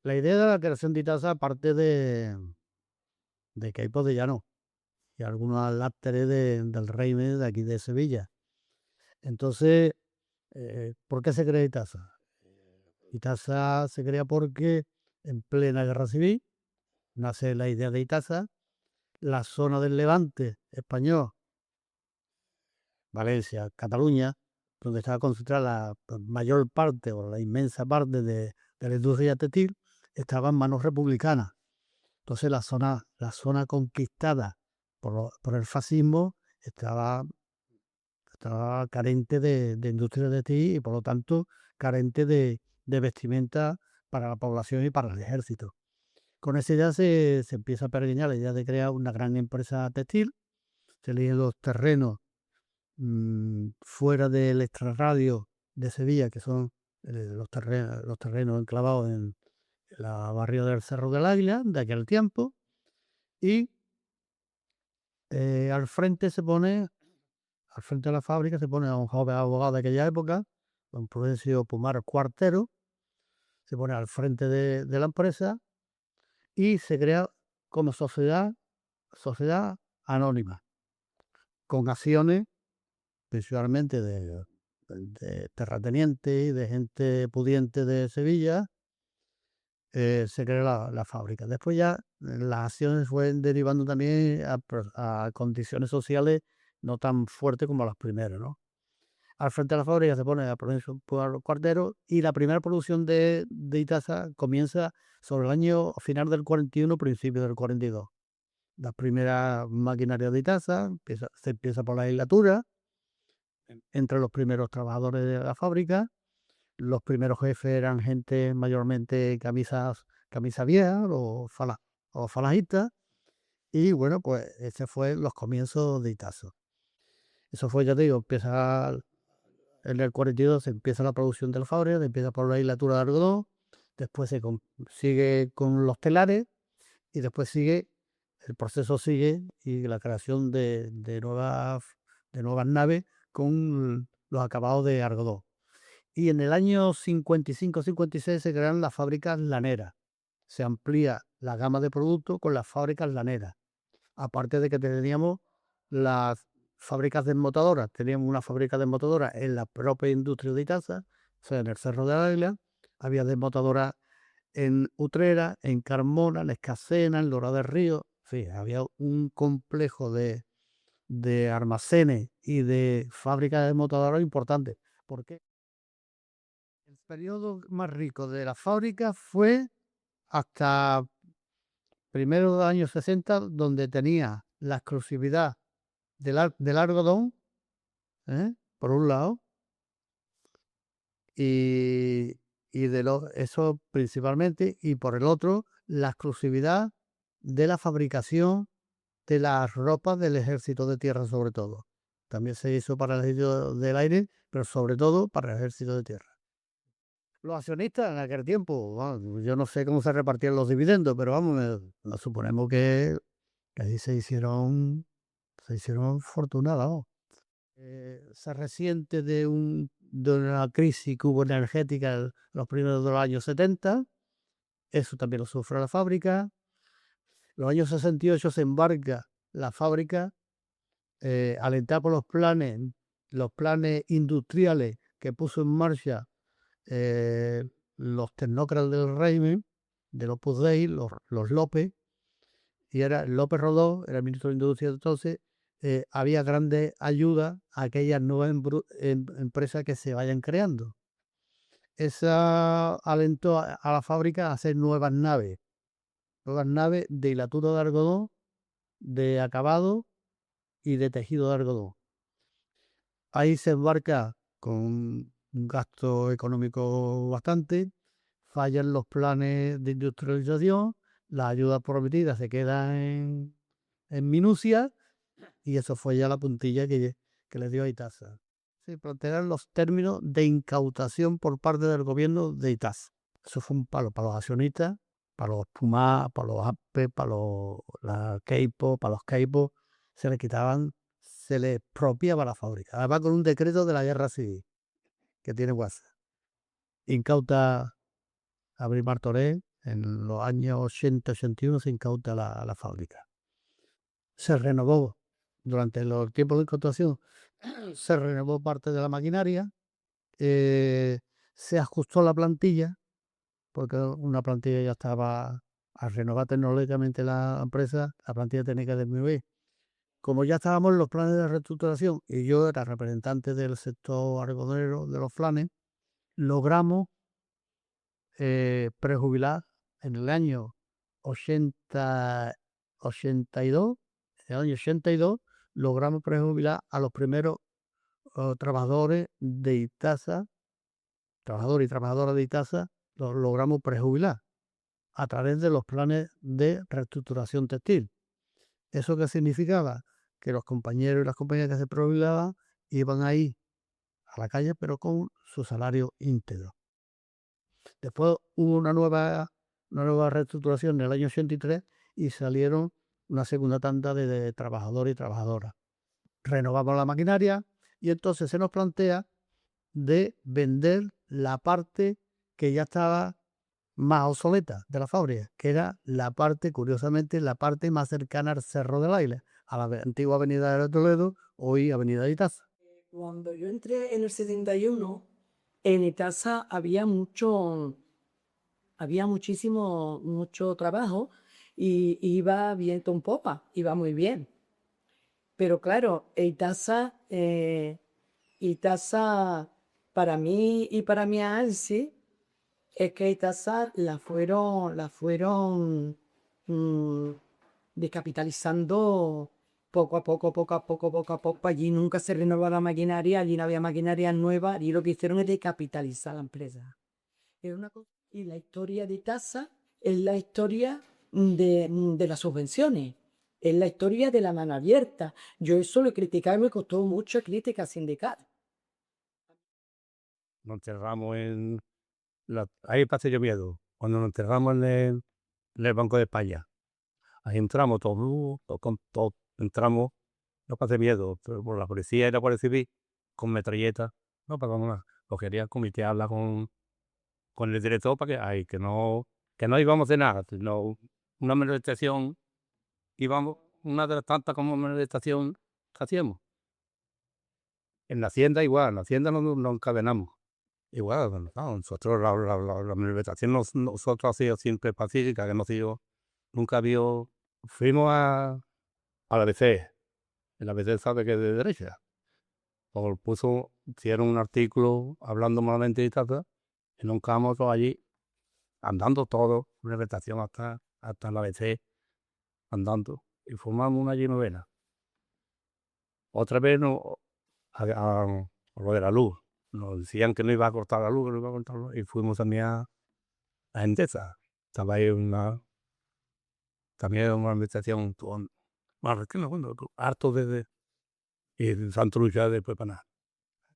La idea de la creación de Itasa parte de Queipo de Llano y algunos aláteres del régimen de aquí de Sevilla. Entonces, ¿por qué se crea Itasa? Itasa se crea porque en plena guerra civil nace la idea de Itasa, la zona del Levante español, Valencia, Cataluña, donde estaba concentrada la mayor parte o la inmensa parte de la industria textil, estaba en manos republicanas. Entonces la zona conquistada por el fascismo estaba carente de industria textil y por lo tanto carente de vestimenta para la población y para el ejército. Con esa idea se empieza a pergeñar la idea de crear una gran empresa textil. Se eligen los terrenos fuera del extrarradio de Sevilla, que son los terrenos enclavados en la barrio del Cerro del Águila de aquel tiempo, y al frente al frente de la fábrica se pone a un joven abogado de aquella época, don Prudencio Pumar Cuartero, se pone al frente de la empresa y se crea como sociedad anónima, con acciones principalmente de terratenientes y de gente pudiente de Sevilla. Se crea la fábrica. Después ya las acciones fueron derivando también a condiciones sociales no tan fuertes como las primeras, ¿no? Al frente de la fábrica se pone a Prudencio Pumar Cuartero y la primera producción de Itasa comienza sobre el año final del 41, principio del 42. Las primeras maquinarias de Itasa, se empieza por la legislatura, entre los primeros trabajadores de la fábrica. Los primeros jefes eran gente mayormente camisa vieja o falangista. Y bueno, pues ese fue los comienzos de Itazo. Eso fue, ya te digo, empieza en el 42, se empieza la producción del fábrica, se empieza por la hilatura de algodón, después sigue con los telares y después el proceso sigue y la creación de nuevas naves con los acabados de algodón. Y en el año 55-56 se crean las fábricas laneras. Se amplía la gama de productos con las fábricas laneras. Aparte de que teníamos las fábricas desmontadoras. Teníamos una fábrica desmontadora en la propia industria de Itaza, o sea, en el Cerro de Águila. Había desmontadoras en Utrera, en Carmona, en Escacena, en Lora del Río. Sí, había un complejo de almacenes y de fábricas desmontadoras importantes. ¿Por qué? El periodo más rico de la fábrica fue hasta primero de los años 60, donde tenía la exclusividad del algodón, por un lado, y, eso principalmente, y por el otro, la exclusividad de la fabricación de las ropas del ejército de tierra, sobre todo. También se hizo para el ejército del aire, pero sobre todo para el ejército de tierra. Los accionistas en aquel tiempo, vamos, yo no sé cómo se repartían los dividendos, pero vamos, nos suponemos que ahí se hicieron fortunadas, vamos. Se resiente de una crisis que hubo energética en los primeros de los años 70, eso también lo sufre la fábrica. En los años 68 se embarca la fábrica, alentada por los planes industriales que puso en marcha eh, los tecnócratas del régimen, del Opus Dei, los López, y era López Rodó, era el ministro de Industria de entonces. Había grandes ayudas a aquellas nuevas empresas que se vayan creando. Esa alentó a la fábrica a hacer nuevas naves de hilatura de algodón, de acabado y de tejido de algodón. Ahí se embarca con un gasto económico bastante, fallan los planes de industrialización, las ayudas prometidas se quedan en minucia, y eso fue ya la puntilla que le dio a Itasa. Sí, plantearon los términos de incautación por parte del gobierno de Itasa. Eso fue un palo para los accionistas, para los Puma, para los APE, la Keipo, para los Keipo. Se les expropiaba la fábrica. Además, con un decreto de la guerra civil que tiene WhatsApp. Incauta a Abril Martorell, En los años 80-81 se incauta la fábrica. Se renovó durante los tiempos de incautación, se renovó parte de la maquinaria, se ajustó la plantilla, porque una plantilla ya estaba, al renovar tecnológicamente la empresa, la plantilla tenía que disminuir. Como ya estábamos en los planes de reestructuración y yo era representante del sector algodonero de los flanes, logramos prejubilar en el año 80, 82, en el año 82 logramos prejubilar a los primeros trabajadores de Itasa, trabajadores y trabajadoras de Itasa, los logramos prejubilar a través de los planes de reestructuración textil. ¿Eso qué significaba? Que los compañeros y las compañeras que se prejubilaban iban ahí a la calle, pero con su salario íntegro. Después hubo una nueva reestructuración en el año 83 y salieron una segunda tanda de trabajadores y trabajadoras. Renovamos la maquinaria y entonces se nos plantea de vender la parte que ya estaba más obsoleta de la fábrica, que era la parte, curiosamente, la parte más cercana al Cerro del Aire, a la antigua avenida de Toledo, hoy avenida de Itaza. Cuando yo entré en el 71, en Itasa mucho trabajo y iba viento en popa, iba muy bien. Pero claro, Itasa para mí y para mi ANSI, es que Itasa la fueron descapitalizando poco a poco, poco a poco, poco a poco. Allí nunca se renovó la maquinaria, allí no había maquinaria nueva, y lo que hicieron es descapitalizar la empresa. Y la historia de Itasa es la historia de las subvenciones, es la historia de la mano abierta. Yo eso lo he criticado y me costó mucha crítica sindical. Nos enterramos ahí pasé yo miedo, cuando nos enterramos en el Banco de España. Ahí entramos todos, entramos, no pasé miedo, pero por la policía y la Guardia Civil, con metralletas, no pasamos nada. Lo quería comité hablar con el director para que no íbamos de nada, sino una manifestación, íbamos, una de las tantas como manifestación que hacíamos. En la hacienda igual, en la hacienda nos encadenamos. Igual, no, nosotros la manifestación nosotros ha sido siempre pacífica, que hemos sido, nunca habido, fuimos a la ABC, el ABC sabe que es de derecha, hicieron un artículo hablando malamente de Itasa, y nos quedamos todos allí, andando todos, manifestación hasta la ABC, andando, y formamos una allí novena. Otra vez a lo de la luz, nos decían que no iba a cortar la luz, y fuimos también a Endesa. Estaba ahí también una manifestación con bueno, harto y de Santo Lucha después para nada.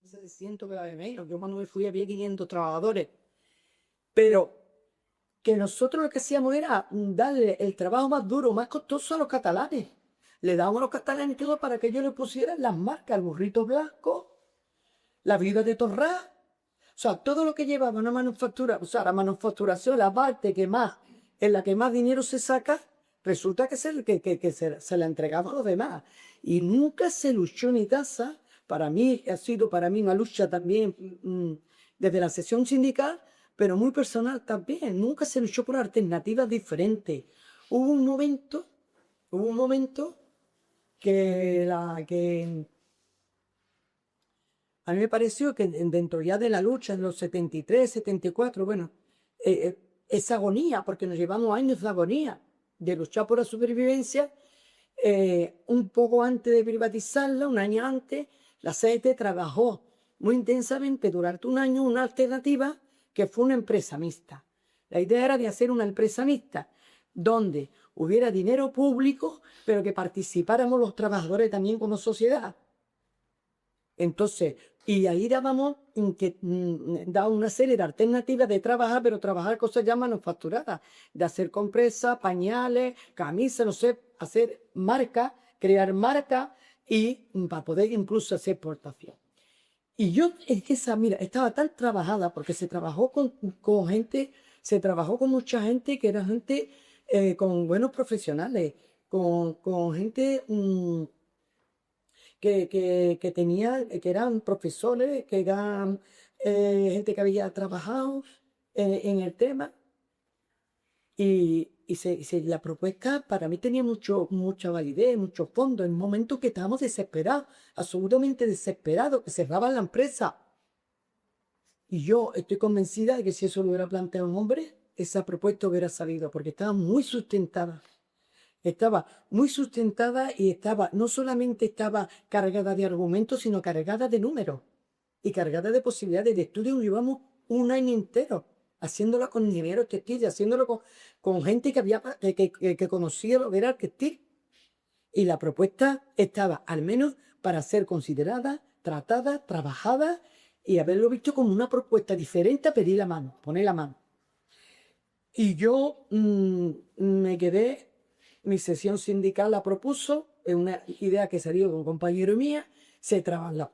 700 menos. Yo cuando me fui había 500 trabajadores. Pero que nosotros lo que hacíamos era darle el trabajo más duro, más costoso a los catalanes. Le dábamos a los catalanes todo para que ellos le pusieran las marcas, el burrito blanco, la viuda de Torrá. O sea, todo lo que llevaba una manufactura, o sea, la manufacturación, la parte en la que más dinero se saca, resulta que se la entregaba a los demás. Y nunca se luchó en Itasa. Para mí, ha sido para mí una lucha también desde la sesión sindical, pero muy personal también. Nunca se luchó por alternativas diferentes. Hubo un momento que a mí me pareció que dentro ya de la lucha, en los 73, 74, bueno, esa agonía, porque nos llevamos años de agonía, de luchar por la supervivencia, un poco antes de privatizarla, un año antes, la CET trabajó muy intensamente durante un año una alternativa que fue una empresa mixta. La idea era de hacer una empresa mixta donde hubiera dinero público, pero que participáramos los trabajadores también como sociedad. Entonces, y ahí dábamos daba una serie de alternativas de trabajar, pero trabajar cosas ya manufacturadas, de hacer compresas, pañales, camisas, no sé, hacer marcas, crear marcas y para poder incluso hacer exportación. Y yo, es que mira, estaba tan trabajada porque se trabajó con gente, se trabajó con mucha gente que era gente con buenos profesionales, con gente que tenía, que eran profesores, que eran gente que había trabajado en el tema. La propuesta para mí tenía mucha validez, mucho fondo, en un momento que estábamos desesperados, absolutamente desesperados, que cerraban la empresa. Y yo estoy convencida de que si eso lo hubiera planteado un hombre, esa propuesta hubiera salido, porque estaba muy sustentada. Estaba muy sustentada y no solamente estaba cargada de argumentos, sino cargada de números y cargada de posibilidades de estudio. Llevamos un año entero haciéndolo con ingenieros textiles, haciéndolo con gente que conocía lo que era el textil. Y la propuesta estaba, al menos, para ser considerada, tratada, trabajada y haberlo visto como una propuesta diferente a pedir la mano, poner la mano. Y yo me quedé, mi sesión sindical la propuso, es una idea que salió de un compañero mía,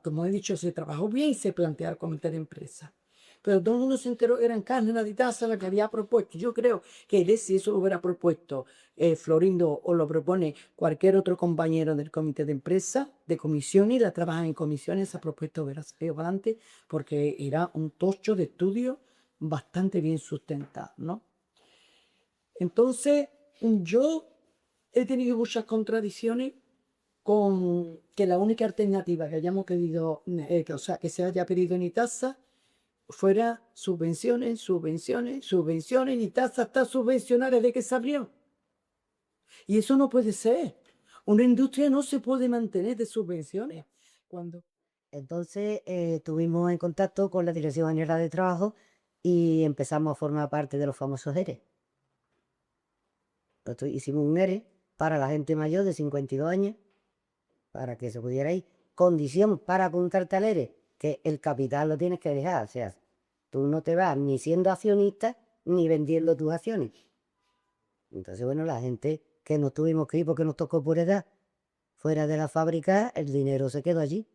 como he dicho, se trabajó bien y se plantea el comité de empresa. Pero todo el mundo se enteró que eran Cárdenas de Taza la que había propuesto. Yo creo que si eso lo hubiera propuesto Florindo o lo propone cualquier otro compañero del comité de empresa, de comisión y la trabajan en comisiones, esa propuesta hubiera salido adelante porque era un tocho de estudio bastante bien sustentado, ¿no? Entonces, yo he tenido muchas contradicciones con que la única alternativa que hayamos pedido, que se haya pedido en Itasa, fuera subvenciones, subvenciones, subvenciones, y Itasa está subvencionada desde que se abrió. Y eso no puede ser. Una industria no se puede mantener de subvenciones. Entonces estuvimos en contacto con la Dirección General de Trabajo y empezamos a formar parte de los famosos ERE. Hicimos un ERE para la gente mayor de 52 años, para que se pudiera ir. Condición para apuntarte al ERE, que el capital lo tienes que dejar. O sea, tú no te vas ni siendo accionista ni vendiendo tus acciones. Entonces, bueno, la gente que nos tuvimos que ir porque nos tocó por edad, fuera de la fábrica, el dinero se quedó allí.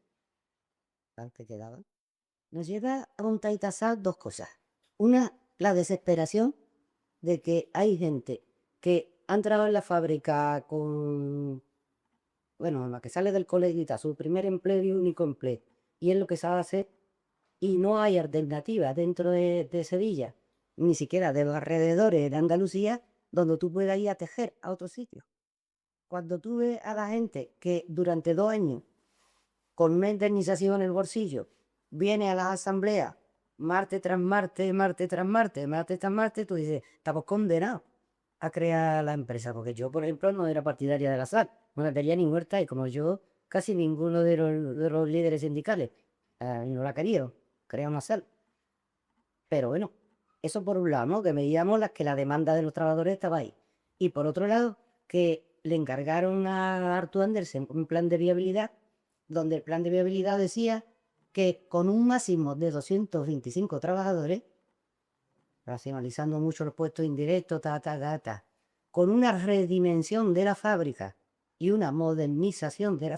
Que quedaban. Nos llega a un Taitasal dos cosas. Una, la desesperación de que hay gente que ha entrado en la fábrica con, bueno, la que sale del colegio y está, su primer empleo y único empleo, y es lo que sabe hacer, y no hay alternativa dentro de Sevilla, ni siquiera de los alrededores de Andalucía, donde tú puedas ir a tejer a otro sitio. Cuando tú ves a la gente que durante 2 años con una indemnización en el bolsillo, viene a las asambleas, martes tras martes, martes tras martes, martes tras martes, tú dices, estamos condenados a crear la empresa, porque yo, por ejemplo, no era partidaria de la sal, no la quería ni muerta, y como yo, casi ninguno de los líderes sindicales no la quería crear una sal. Pero bueno, eso por un lado, ¿no? Que veíamos que la demanda de los trabajadores estaba ahí. Y por otro lado, que le encargaron a Arthur Andersen un plan de viabilidad, donde el plan de viabilidad decía que con un máximo de 225 trabajadores, racionalizando mucho los puestos indirectos, con una redimensión de la fábrica y una modernización de la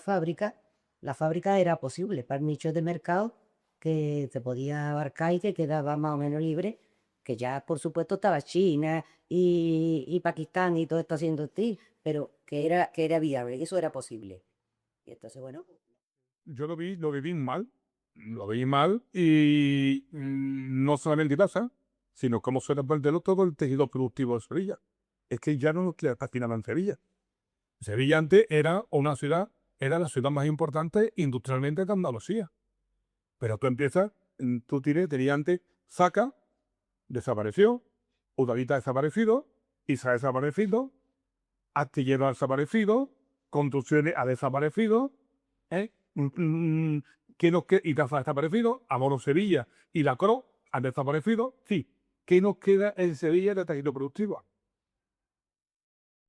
fábrica era posible para el nicho de mercado que te podía abarcar y te quedaba más o menos libre, que ya por supuesto estaba China y Pakistán y todo esto haciendo textil, pero que era viable, que eso era posible. Y entonces, bueno, Yo lo viví mal y no solamente Itasa, sino cómo suele perderlo todo el tejido productivo de Sevilla. Es que ya no nos queda casi nada en Sevilla. Sevilla antes era la ciudad más importante industrialmente de Andalucía. Pero tú empiezas, tenías antes Zaca, desapareció, Udavita desaparecido, Isa desaparecido, Astillero ha desaparecido, Construcciones ha desaparecido, ¿eh? Itaza ha desaparecido, Amoro Sevilla y la CRO han desaparecido. Sí, ¿qué nos queda en Sevilla de tejido productivo?